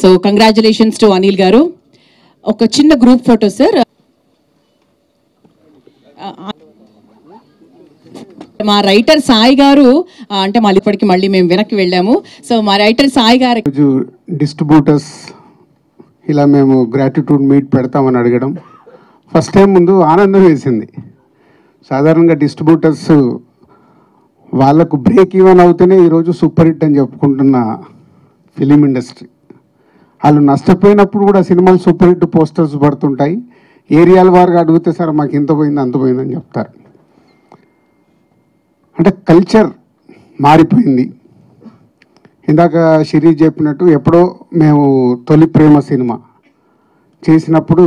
So congratulations to Anil గారు. ఒక చిన్న గ్రూప్ ఫోటో సార్. మా రైటర్ సాయి గారు అంటే ఇప్పటికి మళ్ళీ మేము వెనక్కి వెళ్ళాము. సో మా రైటర్ సాయి గారు డిస్ట్రిబ్యూటర్స్ ఇలా మేము గ్రాటిట్యూడ్ మీట్ పెడతామని అడగడం ఫస్ట్ టైం ముందు ఆనందం వేసింది. సాధారణంగా డిస్ట్రిబ్యూటర్స్ వాళ్ళకు బ్రేక్ ఈవెన్ అవుతూనే ఈరోజు సూపర్ హిట్ అని చెప్పుకుంటున్న ఫిలిం ఇండస్ట్రీ. వాళ్ళు నష్టపోయినప్పుడు కూడా సినిమాలు సూపర్ హిట్ పోస్టర్స్ పడుతుంటాయి. ఏరియాల వారుగా అడిగితే సార్ మాకు ఇంత పోయింది అంత పోయిందని చెప్తారు. అంటే కల్చర్ మారిపోయింది. ఇందాక శిరీష్ చెప్పినట్టు ఎప్పుడో మేము తొలి ప్రేమ సినిమా చేసినప్పుడు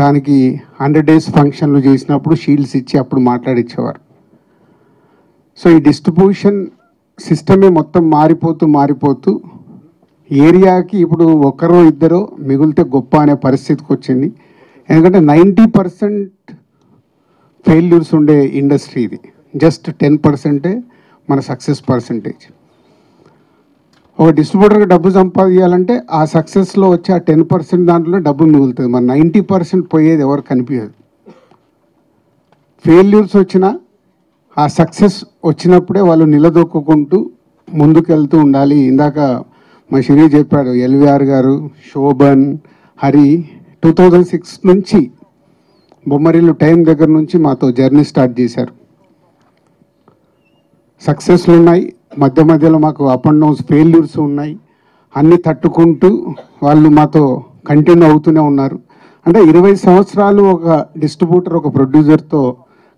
దానికి 100 days ఫంక్షన్లు చేసినప్పుడు షీల్డ్స్ ఇచ్చి అప్పుడు మాట్లాడిచ్చేవారు. సో ఈ డిస్ట్రిబ్యూషన్ సిస్టమే మొత్తం మారిపోతూ ఏరియాకి ఇప్పుడు ఒకరో ఇద్దరో మిగిలితే గొప్ప అనే పరిస్థితికి వచ్చింది. ఎందుకంటే 90% ఫెయిల్యూర్స్ ఉండే ఇండస్ట్రీ ఇది. జస్ట్ 10% మన సక్సెస్ పర్సంటేజ్. ఒక డిస్ట్రిబ్యూటర్కి డబ్బు సంపాదించాలంటే ఆ సక్సెస్లో వచ్చే ఆ 10% దాంట్లో డబ్బు మిగులుతుంది. మన 90% పోయేది ఎవరు కనిపించదు. ఫెయిల్యూర్స్ వచ్చినా ఆ సక్సెస్ వచ్చినప్పుడే వాళ్ళు నిలదొక్కుంటూ ముందుకెళ్తూ ఉండాలి. ఇందాక మా శిరీష్ చెప్పాడు, ఎల్విఆర్ గారు, శోభన్, హరి 2006 నుంచి బొమ్మరిల్లు టైం దగ్గర నుంచి మాతో జర్నీ స్టార్ట్ చేశారు. సక్సెస్లు ఉన్నాయి, మధ్యలో మాకు అప్ అండ్ డౌన్స్ ఫెయిల్యూర్స్ ఉన్నాయి. అన్నీ తట్టుకుంటూ వాళ్ళు మాతో కంటిన్యూ అవుతూనే ఉన్నారు. అంటే 20 సంవత్సరాలు ఒక డిస్ట్రిబ్యూటర్ ఒక ప్రొడ్యూసర్తో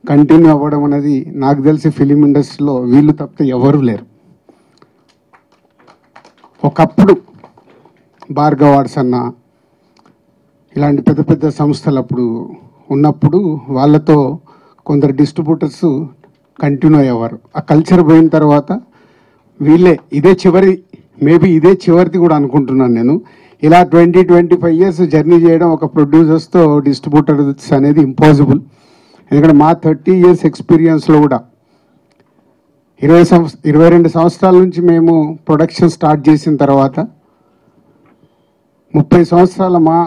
కంటిన్యూ అవ్వడం అనేది నాకు తెలిసి ఫిలిం ఇండస్ట్రీలో వీళ్ళు తప్పితే ఎవరూ లేరు. ఒకప్పుడు భార్గవ్ ఆర్ట్స్ అన్న ఇలాంటి పెద్ద పెద్ద సంస్థలు అప్పుడు ఉన్నప్పుడు వాళ్ళతో కొందరు డిస్ట్రిబ్యూటర్స్ కంటిన్యూ అయ్యేవారు. ఆ కల్చర్ పోయిన తర్వాత వీళ్ళే ఇదే చివరిది కూడా అనుకుంటున్నాను నేను. ఇలా 20-25 years జర్నీ చేయడం ఒక ప్రొడ్యూసర్స్తో డిస్ట్రిబ్యూటర్స్ అనేది ఇంపాసిబుల్. ఎందుకంటే మా 30 years ఎక్స్పీరియన్స్లో కూడా 22 సంవత్సరాల నుంచి మేము ప్రొడక్షన్ స్టార్ట్ చేసిన తర్వాత 30 సంవత్సరాల మా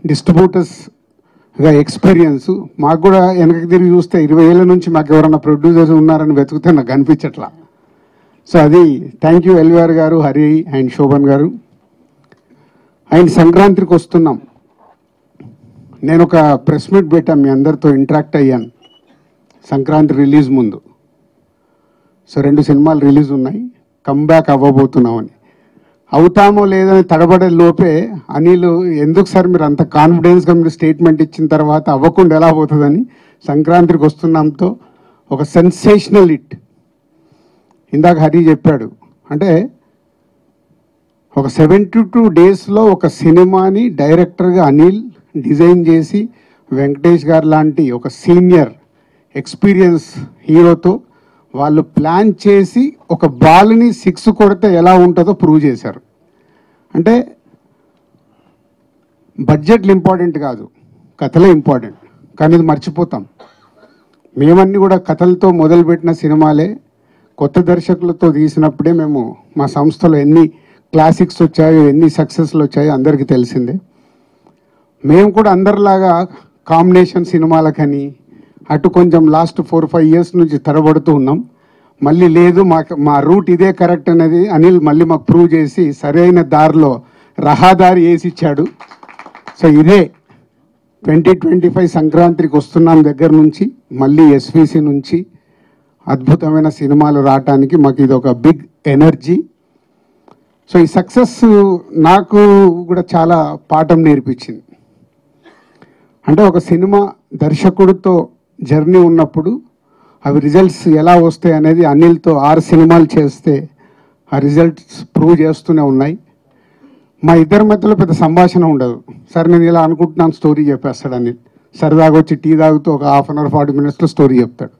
డిస్ట్రిబ్యూటర్స్గా ఎక్స్పీరియన్స్. మాకు కూడా వెనక్కి తిరిగి చూస్తే 20 ఏళ్ళ నుంచి మాకు ఎవరైనా ప్రొడ్యూసర్స్ ఉన్నారని వెతికితే నాకు కనిపించట్లా. సో అది థ్యాంక్ యూ ఎల్విఆర్ గారు, హరి అండ్ శోభన్ గారు. అండ్ సంక్రాంతికి వస్తున్నాం. నేను ఒక ప్రెస్ మీట్ పెట్టాను, మీ అందరితో ఇంటరాక్ట్ అయ్యాను సంక్రాంతి రిలీజ్ ముందు. సో 2 సినిమాలు రిలీజ్ ఉన్నాయి, కమ్బ్యాక్ అవ్వబోతున్నామని. అవుతామో లేదని తడబడే లోపే అనిల్ ఎందుకు సార్ మీరు అంత కాన్ఫిడెన్స్గా మీరు స్టేట్మెంట్ ఇచ్చిన తర్వాత అవ్వకుండా ఎలా పోతుందని సంక్రాంతికి వస్తున్నాంతో ఒక సెన్సేషనల్ హిట్. ఇందాక హరి చెప్పాడు, అంటే ఒక 72 daysలో ఒక సినిమాని డైరెక్టర్గా అనిల్ డిజైన్ చేసి వెంకటేష్ గారు లాంటి ఒక సీనియర్ ఎక్స్పీరియన్స్ హీరోతో వాళ్ళు ప్లాన్ చేసి ఒక బాల్ని 6 కొడితే ఎలా ఉంటుందో ప్రూవ్ చేశారు. అంటే బడ్జెట్లు ఇంపార్టెంట్ కాదు, కథలే ఇంపార్టెంట్. కానీ ఇది మర్చిపోతాం. మేమన్నీ కూడా కథలతో మొదలుపెట్టిన సినిమాలే. కొత్త దర్శకులతో తీసినప్పుడే మేము మా సంస్థలో ఎన్ని క్లాసిక్స్ వచ్చాయో ఎన్ని సక్సెస్లు వచ్చాయో అందరికీ తెలిసిందే. మేము కూడా అందరిలాగా కాంబినేషన్ సినిమాలకని అటు కొంచెం లాస్ట్ 4-5 years నుంచి తడబడుతూ ఉన్నాం. మళ్ళీ లేదు మా రూట్ ఇదే కరెక్ట్ అనేది అనిల్ మళ్ళీ మాకు ప్రూవ్ చేసి సరైన దారిలో రహదారి వేసి ఇచ్చాడు. సో ఇదే 2025 సంక్రాంతికి వస్తున్నాం దగ్గర నుంచి మళ్ళీ ఎస్విసి నుంచి అద్భుతమైన సినిమాలు రావటానికి మాకు ఇది ఒక బిగ్ ఎనర్జీ. సో ఈ సక్సెస్ నాకు కూడా చాలా పాఠం నేర్పించింది. అంటే ఒక సినిమా దర్శకుడితో జర్నీ ఉన్నప్పుడు అవి రిజల్ట్స్ ఎలా వస్తాయి అనేది అనిల్తో 6 సినిమాలు చేస్తే ఆ రిజల్ట్స్ ప్రూవ్ చేస్తూనే ఉన్నాయి. మా ఇద్దరి మధ్యలో పెద్ద సంభాషణ ఉండదు. సరే నేను ఇలా అనుకుంటున్నాను స్టోరీ చెప్పేస్తాడు అనిల్. సరదాగా వచ్చి టీ తాగుతూ ఒక 1/2 hour 40 minutesలో స్టోరీ చెప్తాడు.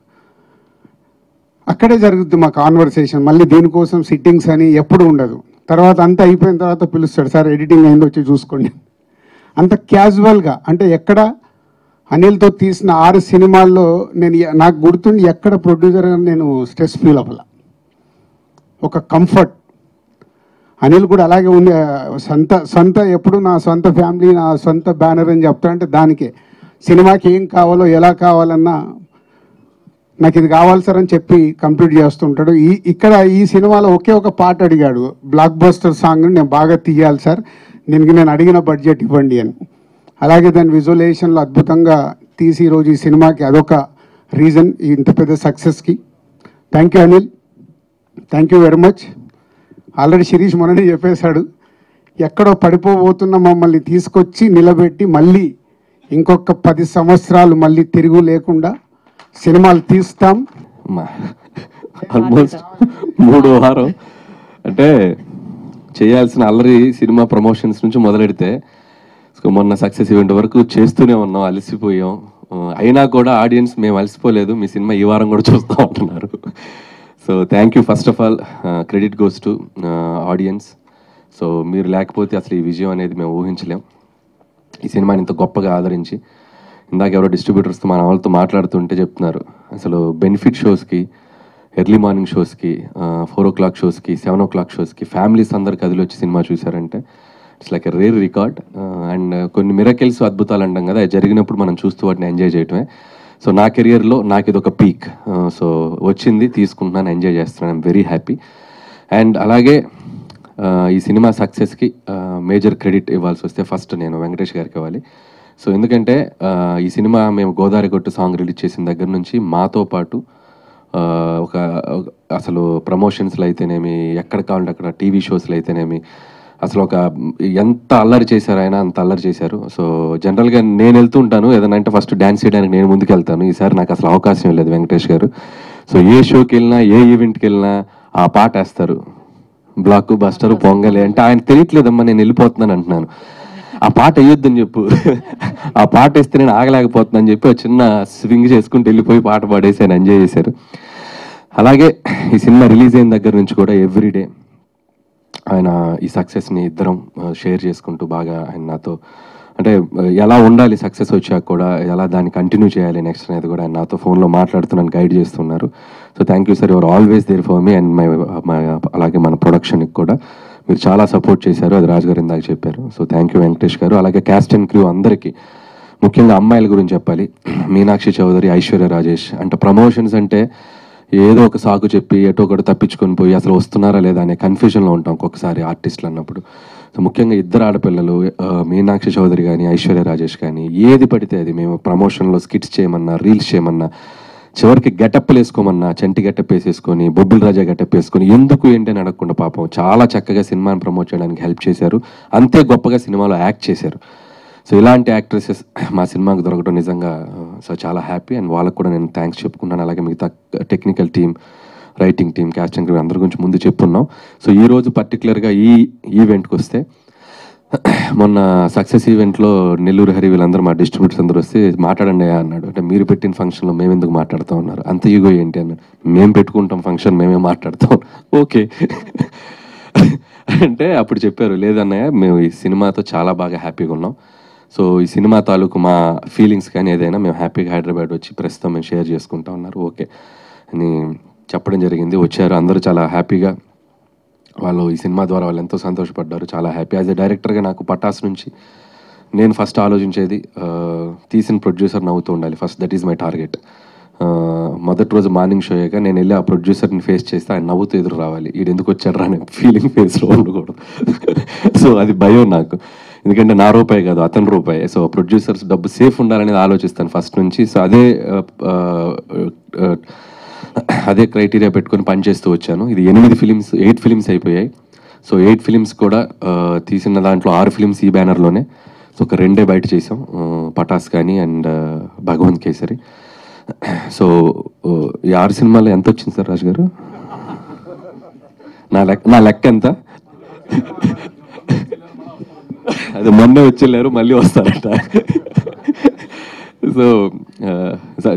అక్కడే జరుగుద్ది మా కాన్వర్సేషన్. మళ్ళీ దీనికోసం సిట్టింగ్స్ అని ఎప్పుడు ఉండదు. తర్వాత అంతా అయిపోయిన తర్వాత పిలుస్తాడు, సార్ ఎడిటింగ్ అయింది వచ్చి చూసుకోండి. అంత క్యాజువల్గా. అంటే ఎక్కడ అనిల్తో తీసిన 6 సినిమాల్లో నాకు గుర్తుండి ఎక్కడ ప్రొడ్యూసర్గా నేను స్ట్రెస్ ఫీల్ అవ్వాల. ఒక కంఫర్ట్. అనిల్ కూడా అలాగే ఉంది. సొంత ఎప్పుడు నా సొంత ఫ్యామిలీ, నా సొంత బ్యానర్ అని చెప్తా అంటే దానికే సినిమాకి ఏం కావాలో ఎలా కావాలన్నా నాకు ఇది కావాలి సార్ అని చెప్పి కంప్లీట్ చేస్తుంటాడు. ఇక్కడ ఈ సినిమాలో ఒకే ఒక పాట అడిగాడు, బ్లాక్ బస్టర్ సాంగ్ నేను బాగా తీయాలి సార్, నేను అడిగిన బడ్జెట్ ఇవ్వండి అని. అలాగే దాని విజువలైజేషన్లో అద్భుతంగా తీసి ఈరోజు ఈ సినిమాకి అదొక రీజన్ ఇంత పెద్ద సక్సెస్కి. Thank you Anil, thank you very much. Already Shirish మొన్ననే చెప్పేశాడు, ఎక్కడో పడిపోబోతున్న మమ్మల్ని తీసుకొచ్చి నిలబెట్టి మళ్ళీ ఇంకొక 10 సంవత్సరాలు మళ్ళీ తిరుగు లేకుండా సినిమాలు తీస్తాం. ఆల్మోస్ట్ 3వ వారం అంటే చేయాల్సిన అల్లరి సినిమా ప్రమోషన్స్ నుంచి మొదలెడితే మొన్న సక్సెస్ ఈవెంట్ వరకు చేస్తూనే ఉన్నాం, అలసిపోయాం. అయినా కూడా ఆడియన్స్ మేము అలసిపోలేదు, మీ సినిమా ఈ వారం కూడా చూస్తూ ఉంటున్నారు. So thank you. First of all credit goes to audience. So మీరు లేకపోతే అసలు ఈ విజయం అనేది మేము ఊహించలేం. ఈ సినిమాని ఇంత గొప్పగా ఆదరించి, ఇందాక ఎవరో డిస్ట్రిబ్యూటర్స్తో మన వాళ్ళతో మాట్లాడుతుంటే చెప్తున్నారు, అసలు బెనిఫిట్ షోస్కి, ఎర్లీ మార్నింగ్ షోస్కి, 4 o'clock షోస్కి, 7 o'clock షోస్కి ఫ్యామిలీస్ అందరు కదిలి వచ్చి సినిమా చూసారంటే it's like a rare record. And కొన్ని మిరకిల్స్, అద్భుతాలు అంటాం కదా, అది జరిగినప్పుడు మనం చూస్తూ వాటిని ఎంజాయ్ చేయటమే. సో నా కెరియర్లో నాకు ఇది ఒక పీక్. సో వచ్చింది, తీసుకుంటున్నాను, ఎంజాయ్ చేస్తున్నాను, ఐమ్ వెరీ హ్యాపీ. అండ్ అలాగే ఈ సినిమా సక్సెస్కి మేజర్ క్రెడిట్ ఇవ్వాల్సి వస్తే ఫస్ట్ నేను వెంకటేష్ గారికి ఇవ్వాలి. సో ఎందుకంటే ఈ సినిమా మేము గోదావరి గొట్టు సాంగ్ రిలీజ్ చేసిన దగ్గర నుంచి మాతో పాటు ఒక అసలు ప్రమోషన్స్లో అయితేనేమి, ఎక్కడ కావాలంటే అక్కడ టీవీ షోస్లో అయితేనేమి అసలు ఒక ఎంత అల్లరి చేశారు ఆయన, అంత అల్లరి చేశారు. సో జనరల్గా నేను వెళ్తూ ఉంటాను ఏదైనా అంటే ఫస్ట్ డ్యాన్స్ చేయడానికి నేను ముందుకు వెళ్తాను. ఈసారి నాకు అసలు అవకాశం లేదు వెంకటేష్ గారు. సో ఏ షోకి వెళ్ళినా, ఏ ఈవెంట్కి వెళ్ళినా ఆ పాట వేస్తారు, బ్లాక్ బస్టర్ పొంగలే అంటే ఆయన తెలియట్లేదమ్మా నేను వెళ్ళిపోతున్నాను అంటున్నాను, ఆ పాట వేయొద్దని చెప్పు, ఆ పాట వేస్తే నేను ఆగలేకపోతున్నాను చెప్పి చిన్న స్వింగ్ చేసుకుంటూ వెళ్ళిపోయి పాట పాడేసి ఆయన ఎంజాయ్ చేశారు. అలాగే ఈ సినిమా రిలీజ్ అయిన దగ్గర నుంచి కూడా ఎవ్రీడే ఆయన ఈ సక్సెస్ని ఇద్దరం షేర్ చేసుకుంటూ బాగా ఆయన నాతో అంటే ఎలా ఉండాలి సక్సెస్ వచ్చాక కూడా, ఎలా దాన్ని కంటిన్యూ చేయాలి నెక్స్ట్ అనేది కూడా ఆయన నాతో ఫోన్లో మాట్లాడుతున్నాను, గైడ్ చేస్తున్నారు. So thank you sir, your always there for me and అలాగే మన ప్రొడక్షన్కి కూడా మీరు చాలా సపోర్ట్ చేశారు, అది రాజు గారు ఇందాక చెప్పారు. సో థ్యాంక్ యూ వెంకటేష్ గారు. అలాగే క్యాస్ట్ అండ్ క్రూ అందరికీ, ముఖ్యంగా అమ్మాయిల గురించి చెప్పాలి, మీనాక్షి చౌదరి, ఐశ్వర్య రాజేష్. అంటే ప్రమోషన్స్ అంటే ఏదో ఒక సాకు చెప్పి ఎటో ఒకటి తప్పించుకొని పోయి అసలు వస్తున్నారా లేదా అనే కన్ఫ్యూజన్లో ఉంటాం ఒక్కొక్కసారి ఆర్టిస్టులు అన్నప్పుడు. సో ముఖ్యంగా ఇద్దరు ఆడపిల్లలు, మీనాక్షి చౌదరి కానీ ఐశ్వర్య రాజేష్ కానీ, ఏది పడితే అది మేము ప్రమోషన్లో స్కిట్స్ చేయమన్నా, రీల్స్ చేయమన్నా, చివరికి గెటప్లు వేసుకోమన్నా చంటి గెటప్ వేసేసుకొని, బొబ్బుల్ రాజా గెటప్ వేసుకొని, ఎందుకు ఏంటి అని అడగకుండా పాపం చాలా చక్కగా సినిమాని ప్రమోట్ చేయడానికి హెల్ప్ చేశారు, అంతే గొప్పగా సినిమాలో యాక్ట్ చేశారు. సో ఇలాంటి యాక్ట్రెసెస్ మా సినిమాకు దొరకడం నిజంగా సో చాలా హ్యాపీ. అండ్ వాళ్ళకు కూడా నేను థ్యాంక్స్ చెప్పుకున్నాను. అలాగే మిగతా technical team, writing team, casting team అందరి గురించి ముందు చెప్పున్నాం. సో ఈరోజు పర్టికులర్గా ఈ ఈవెంట్కి వస్తే, మొన్న సక్సెస్ ఈవెంట్లో నెల్లూరు హరి వీళ్ళందరూ మా డిస్ట్రిబ్యూటర్స్ అందరూ వస్తే మాట్లాడండి అన్నాడు. అంటే మీరు పెట్టిన ఫంక్షన్లో మేము ఎందుకు మాట్లాడుతూ ఉన్నారు, అంత ఈగో ఏంటి అన్నాడు. మేము పెట్టుకుంటాం ఫంక్షన్, మేమే మాట్లాడతాం. ఓకే అంటే అప్పుడు చెప్పారు, లేదన్నయ్య మేము ఈ సినిమాతో చాలా బాగా హ్యాపీగా ఉన్నాం. సో ఈ సినిమా తాలూకు మా ఫీలింగ్స్ కానీ ఏదైనా మేము హ్యాపీగా హైదరాబాద్ వచ్చి ప్రస్తుతం మేము షేర్ చేసుకుంటా ఉన్నారు, ఓకే అని చెప్పడం జరిగింది. వచ్చారు అందరూ చాలా హ్యాపీగా, వాళ్ళు ఈ సినిమా ద్వారా వాళ్ళు ఎంతో సంతోషపడ్డారు, చాలా హ్యాపీ. యాజ్ ఎ డైరెక్టర్గా నాకు పటాస్ నుంచి నేను ఫస్ట్ ఆలోచించేది తీసిన ప్రొడ్యూసర్ నవ్వుతూ ఉండాలి first, that is my target. మొదటి రోజు మార్నింగ్ షో అయ్యాక నేను వెళ్ళి ఆ ప్రొడ్యూసర్ని ఫేస్ చేస్తే ఆయన నవ్వుతూ ఎదురు రావాలి, వీడు ఎందుకు వచ్చాడు అనే ఫీలింగ్ ఫేస్లో ఉండకూడదు. సో అది భయం నాకు, ఎందుకంటే నా రూపాయి కాదు అతని రూపాయి. సో ప్రొడ్యూసర్స్ డబ్బు సేఫ్ ఉండాలనేది ఆలోచిస్తాను ఫస్ట్ నుంచి. సో అదే క్రైటీరియా పెట్టుకొని పనిచేస్తూ వచ్చాను. ఇది 8 ఫిలిమ్స్ అయిపోయాయి. సో 8 ఫిలిమ్స్ కూడా తీసిన దాంట్లో 6 ఫిలిమ్స్ ఈ బ్యానర్లోనే. సో ఒక 2 బయట చేసాం, పటాస్ కానీ అండ్ భగవంత్ కేసరి. సో ఈ 6 సినిమాలు ఎంత వచ్చింది సార్ రాజు గారు? నా లెక్క ఎంత? అది మొన్నే వచ్చేళ్ళారు, మళ్ళీ వస్తారట. సో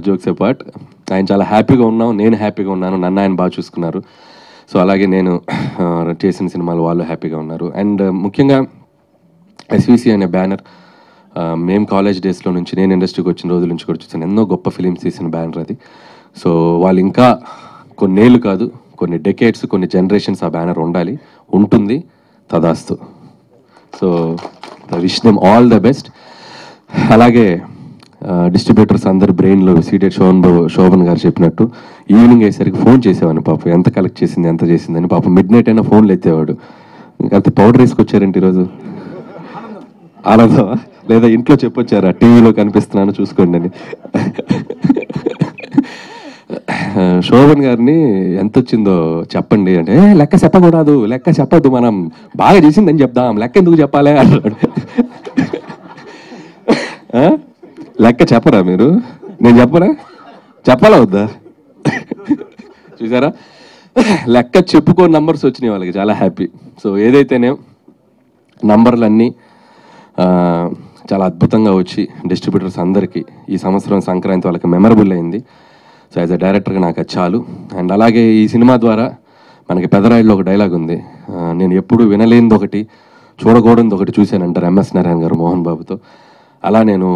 జోక్స్ అపార్ట్, ఆయన చాలా హ్యాపీగా ఉన్నాం, నేను హ్యాపీగా ఉన్నాను, నన్ను ఆయన బాగా చూసుకున్నారు. సో అలాగే నేను చేసిన సినిమాలు వాళ్ళు హ్యాపీగా ఉన్నారు. అండ్ ముఖ్యంగా ఎస్విసి అనే బ్యానర్ మేము కాలేజ్ డేస్లో నుంచి, నేను ఇండస్ట్రీకి వచ్చిన రోజుల నుంచి కూడా చూసాను, ఎన్నో గొప్ప ఫిలిమ్స్ తీసిన బ్యానర్ అది. సో వాళ్ళు ఇంకా కొన్నేళ్ళు కాదు, కొన్ని డెకేడ్స్, కొన్ని జనరేషన్స్ ఆ బ్యానర్ ఉండాలి, ఉంటుంది. తదాస్తు. So wish them all the best. అలాగే డిస్ట్రిబ్యూటర్స్ అందరు బ్రెయిన్లో సీటెడ్ శోభన్ గారు చెప్పినట్టు ఈవినింగ్ అయ్యేసరికి ఫోన్ చేసేవాడిని పాపం, ఎంత కలెక్ట్ చేసింది ఎంత చేసిందని. పాపం మిడ్ నైట్ అయినా ఫోన్లు ఎత్తేవాడు. ఇంకైతే పౌడర్ వేసుకొచ్చారంటే ఈరోజు ఆనందం, లేదా ఇంట్లో చెప్పొచ్చారా టీవీలో కనిపిస్తున్నాను చూసుకోండి అని. శోభన్ గారిని ఎంత వచ్చిందో చెప్పండి అంటే, లెక్క చెప్పకూడదు, లెక్క చెప్పద్దు, మనం బాగా చేసిందని చెప్దాం, లెక్క ఎందుకు చెప్పాలి అన్నాడు. లెక్క చెప్పరా మీరు? నేను చెప్పరా? చెప్పాలా వద్దా? చూసారా, లెక్క చెప్పుకో నంబర్స్ వచ్చినాయి వాళ్ళకి, చాలా హ్యాపీ. సో ఏదైతేనే నంబర్లన్నీ చాలా అద్భుతంగా వచ్చి డిస్ట్రిబ్యూటర్స్ అందరికీ ఈ సంవత్సరం సంక్రాంతి వాళ్ళకి మెమరబుల్ అయింది. సో యాజ్ అ డైరెక్టర్గా నాకు అది చాలు. అండ్ అలాగే ఈ సినిమా ద్వారా మనకి పెదరాయిలో ఒక డైలాగ్ ఉంది, నేను ఎప్పుడు వినలేనిది ఒకటి చూడకూడదు ఒకటి చూశానంటారు ఎంఎస్ నారాయణ గారు మోహన్ బాబుతో. అలా నేను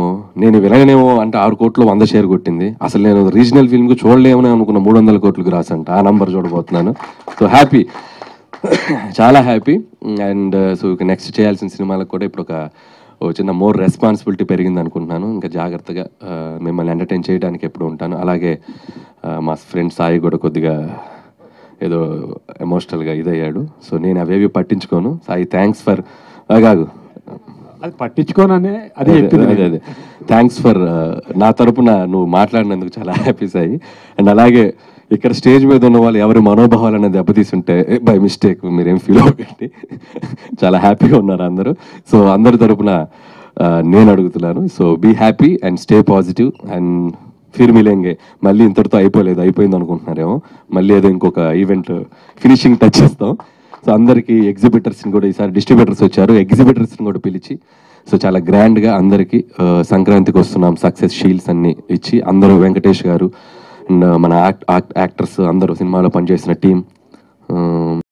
వినగనేమో అంటే 6 కోట్లు 100 షేర్ కొట్టింది. అసలు నేను రీజనల్ ఫిల్మ్కి చూడలేమని అనుకున్న 300 కోట్లకు రాసంట. ఆ నంబర్ చూడబోతున్నాను. సో హ్యాపీ, చాలా హ్యాపీ. అండ్ సో నెక్స్ట్ చేయాల్సిన సినిమాలకు కూడా ఇప్పుడు ఒక చిన్న మోర్ రెస్పాన్సిబిలిటీ పెరిగింది అనుకుంటున్నాను. ఇంకా జాగ్రత్తగా మిమ్మల్ని ఎంటర్టైన్ చేయడానికి ఎప్పుడు ఉంటాను. అలాగే మా ఫ్రెండ్ సాయి కూడా కొద్దిగా ఏదో ఎమోషనల్గా ఇదయ్యాడు. సో నేను అవేవి పట్టించుకోను. సాయి థ్యాంక్స్ ఫర్ కాదు అది పట్టించుకోననే అదే అదే థ్యాంక్స్ ఫర్ నా తరపున నువ్వు మాట్లాడినందుకు చాలా హ్యాపీ సాయి. అండ్ అలాగే ఇక్కడ స్టేజ్ మీద ఉన్న వాళ్ళు ఎవరి మనోభావాలను దెబ్బతీస్తుంటే బై మిస్టేక్ మీరేం ఫీల్ అవ్వకండి, చాలా హ్యాపీగా ఉన్నారు అందరూ. సో అందరి తరపున నేను అడుగుతున్నాను, so be happy and stay positive and ఫిర్ మిలేంగే. మళ్ళీ ఇంతటితో అయిపోయింది అనుకుంటున్నారేమో, మళ్ళీ ఏదో ఇంకొక ఈవెంట్ ఫినిషింగ్ టచ్ చేస్తాం. సో అందరికీ ఎగ్జిబిటర్స్ని కూడా, ఈసారి డిస్ట్రిబ్యూటర్స్ వచ్చారు, ఎగ్జిబిటర్స్ని కూడా పిలిచి సో చాలా గ్రాండ్గా అందరికీ సంక్రాంతికి వస్తున్నాం సక్సెస్ షీల్డ్స్ అన్ని ఇచ్చి, అందరూ వెంకటేష్ గారు అండ్ మన యాక్టర్స్ అందరూ సినిమాలో పనిచేసిన టీం